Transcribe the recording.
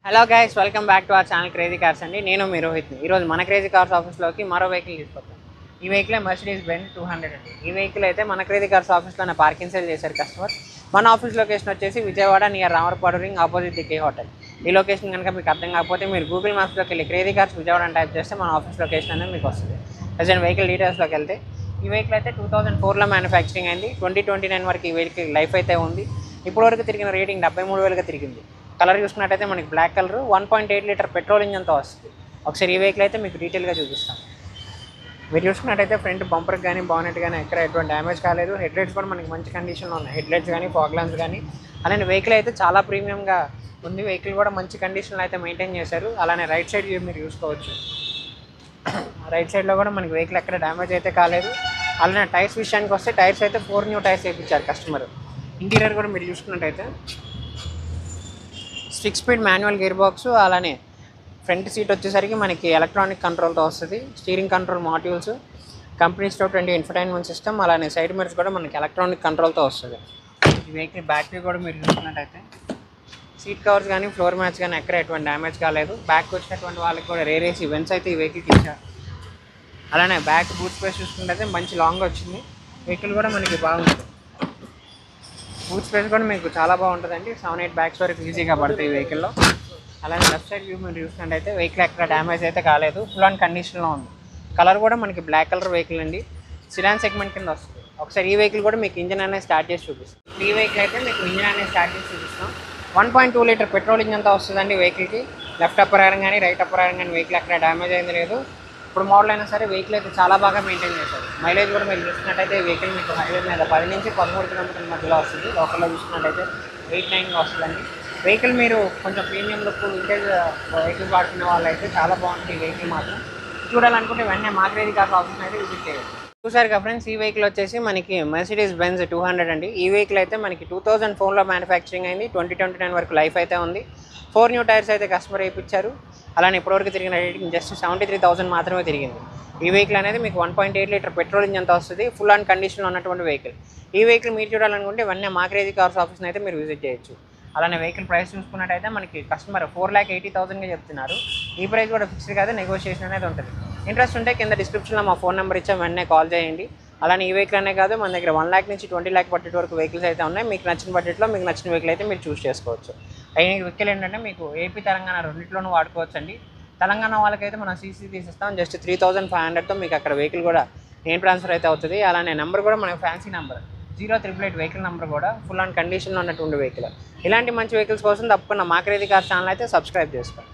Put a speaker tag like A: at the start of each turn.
A: Hello guys, welcome back to our channel crazy cars అండి. నేను మీ రోహిత్ని. ఈరోజు మన క్రేజీ కార్స్ ఆఫీస్లోకి మరో వెహికల్ తీసుకొస్తాను. ఈ వెహికల్ మెర్సిడీస్ బెంజ్ 200 అండి. ఈ వెహికల్ అయితే మన క్రేజీ కార్స్ ఆఫీస్లోనే పార్కింగ్ సేల్ చేశారు కస్టమర్. మన ఆఫీస్ లొకేషన్ వచ్చేసి Vijayawada near Ramarapadu ring opposite దికే హోటల్. ఈ లొకేషన్ కనుక మీకు అర్థం కాకపోతే మీరు గూగుల్ మ్యాప్స్లోకి వెళ్ళి క్రేజీ కార్స్ విజయవాడ అని టైప్ చేస్తే మన ఆఫీస్ లొకేషన్ అనేది మీకు వస్తుంది. ప్రజెంట్ వెహికల్ డీటెయిల్స్లోకి వెళ్తే ఈ వెహికల్ అయితే 2004లో మ్యానుఫ్యాక్చరింగ్ అయింది. 2029 వరకు ఈ వెహికల్ లైఫ్ అయితే ఉంది. ఇప్పటివరకు తిరిగిన రేటింగ్ 73,000గా తిరిగింది. కలర్ చూసుకున్నట్టయితే మనకి బ్లాక్ కలర్ 1.8 లీటర్ పెట్రోల్ ఇంజన్తో వస్తుంది. ఒకసారి ఈ వెహికల్ అయితే మీకు డీటెయిల్గా చూపిస్తాను. మీరు చూసుకున్నట్టయితే ఫ్రంట్ బంపర్కి కానీ బానెట్ కానీ ఎక్కడ ఎటువంటి డ్యామేజ్ కాలేదు. హెడ్ లైట్స్ కూడా మనకి మంచి కండిషన్లో ఉన్నాయి. హెడ్ లైట్స్ కానీ ఫాగ్ ల్యాంప్స్ కానీ అలానే వెహికల్ అయితే చాలా ప్రీమియంగా ఉంది. వెహికల్ కూడా మంచి కండిషన్లో అయితే మెయింటైన్ చేశారు. అలానే రైట్ సైడ్ వ్యూ మీరు చూసుకోవచ్చు. రైట్ సైడ్లో కూడా మనకి వెహికల్ ఎక్కడ డ్యామేజ్ అయితే కాలేదు. అలానే టైర్స్ విషయానికి వస్తే టైర్స్ అయితే 4 న్యూ టైర్స్ వేయించారు కస్టమర్. ఇంటీరియర్ కూడా మీరు చూసుకున్నట్టయితే 6 స్పీడ్ మాన్యువల్ గేర్ బాక్స్, అలానే ఫ్రంట్ సీట్ వచ్చేసరికి మనకి ఎలక్ట్రానిక్ కంట్రోల్తో వస్తుంది. Steering control modules, company store 20 infotainment system, అలానే సైడ్ మిర్రర్స్ కూడా మనకి ఎలక్ట్రానిక్ కంట్రోల్తో వస్తుంది. ఈ వెహికల్ బ్యాటరీ కూడా మీరు చూసుకున్నట్టయితే సీట్ కవర్స్ కానీ ఫ్లోర్ మ్యాట్స్ కానీ ఎక్కడ ఎటువంటి డ్యామేజ్ కాలేదు. బ్యాక్ వచ్చినటువంటి వాళ్ళకి కూడా రేర్ ఏసీ ఈవెంట్స్ అయితే ఈ వెహికల్కి ఇచ్చారు. అలానే బ్యాక్ బూట్ స్పేస్ చూసుకున్నట్టయితే మంచి లాంగ్ వచ్చింది. వెహికల్ కూడా మనకి బాగుంటుంది. బూట్ స్పేస్ కూడా మీకు చాలా బాగుంటుందండి. 7-8 బ్యాగ్స్ వరకు ఈజీగా పడతాయి ఈ వెహికల్లో. అలానే లెఫ్ట్ సైడ్ వ్యూ మీరు చూసినట్టయితే వెహికల్ ఎక్కడ డ్యామేజ్ అయితే కాలేదు. ఫుల్ ఆన్ కండిషన్లో ఉంది. కలర్ కూడా మనకి బ్లాక్ కలర్ వెహికల్ అండి. సిడాన్ సెగ్మెంట్ కింద వస్తుంది. ఒకసారి ఈ వెహికల్ కూడా మీకు ఇంజన్ అనేది స్టార్ట్ చేసి చూపిస్తాం. ఈ వెహికల్ అయితే మీకు ఇంజన్ అనేది స్టార్ట్ చేసి చూపిస్తాం. 1.2 లీటర్ పెట్రోల్ ఇంజన్తో వస్తుందండి వెహికల్కి. లెఫ్ట్ అప్పర్ ఐరన్ కానీ రైట్ అప్పర్ ఐరన్ కానీ వెహికల్ ఎక్కడ డ్యామేజ్ అయింది లేదు. ఇప్పుడు మోడల్ అయినా సరే వెహికల్ అయితే చాలా బాగా మెయింటైన్ చేశారు. మైలేజ్ కూడా మీరు చూసుకున్నట్టయితే వెహికల్ మీకు హైవే మీద 10 నుంచి 13 కిలోమీటర్ల మధ్యలో వస్తుంది. లోకల్లో చూసుకున్నట్టయితే 8-9గా వస్తుందండి. వెహికల్ మీరు కొంచెం ప్రీమియం లుక్ వింటేజ్ వెహికల్ వాడుకునే వాళ్ళు అయితే చాలా బాగుంటుంది. ఈ వెహికల్ మాత్రం చూడాలనుకుంటే వెంటనే మా క్రేజీ కార్స్ ఆఫీస్ని అయితే విజిట్ చేయవచ్చు. చూసారు కదా ఫ్రెండ్స్, ఈ వెహికల్ వచ్చేసి మనకి మెర్సిడీస్ బెంజ్ 200 అండి. ఈ వెహికల్ అయితే మనకి 2004లో మ్యానుఫ్యాక్చరింగ్ అయింది. 2029 వరకు లైఫ్ అయితే ఉంది. 4 న్యూ టైర్స్ అయితే కస్టమర్ వేయించారు. అలానే ఇప్పటివరకు తిరిగిన రేటింగ్ జస్ట్ 73,000 మాత్రమే తిరిగింది. ఈ వెహికల్ అనేది మీకు 1.8 లీటర్ పెట్రోల్ ఇంజన్తో వస్తుంది. ఫుల్ ఆన్ కండిషన్లో ఉన్నటువంటి వెహికల్. ఈ వెహికల్ మీరు చూడాలనుకుంటే వెంటనే మా క్రేజీ కార్స్ ఆఫీస్ని అయితే మీరు విజిట్ చేయొచ్చు. అలానే వెహికల్ ప్రైస్ చూసుకున్నట్టయితే మనకి కస్టమర్ 4,80,000గా చెప్తున్నారు. ఈ ప్రైస్ కూడా ఫిక్స్డ్ కాదు, నెగోషియేషన్ అనేది ఉంటుంది. ఇంట్రెస్ట్ ఉంటే కింద డిస్క్రిప్షన్లో మా ఫోన్ నెంబర్ ఇచ్చాం, వెంటనే కాల్ చేయండి. అలానే ఈ వెహికల్ అనే కాదు, మన దగ్గర 1 lakh నుంచి 20 lakh బడ్జెట్ వరకు వెహికల్స్ అయితే ఉన్నాయి. మీకు నచ్చిన బడ్జెట్లో మీకు నచ్చిన వెహికల్ అయితే మీరు చూస్ చేసుకోవచ్చు. ఈ వెహికల్ ఏంటంటే మీకు ఏపీ తెలంగాణ రెండింటిలోనూ వాడుకోవచ్చు అండి. తెలంగాణ వాళ్ళకైతే మనం సీసీ తీసిస్తాం. జస్ట్ 3,500తో మీకు అక్కడ వెహికల్ కూడా నేను ట్రాన్స్ఫర్ అయితే అవుతుంది. అలానే నెంబర్ కూడా మనకి ఫ్యాన్సీ నెంబర్ 0888 వెహికల్ నెంబర్ కూడా ఫుల్ ఆన్ కండిషన్లో ఉన్నటువంటి వెహికల్. ఇలాంటి మంచి వెహికల్స్ కోసం తప్పకుండా మా క్రేజీ కార్స్ ఛానల్ అయితే సబ్స్క్రైబ్ చేసుకోండి.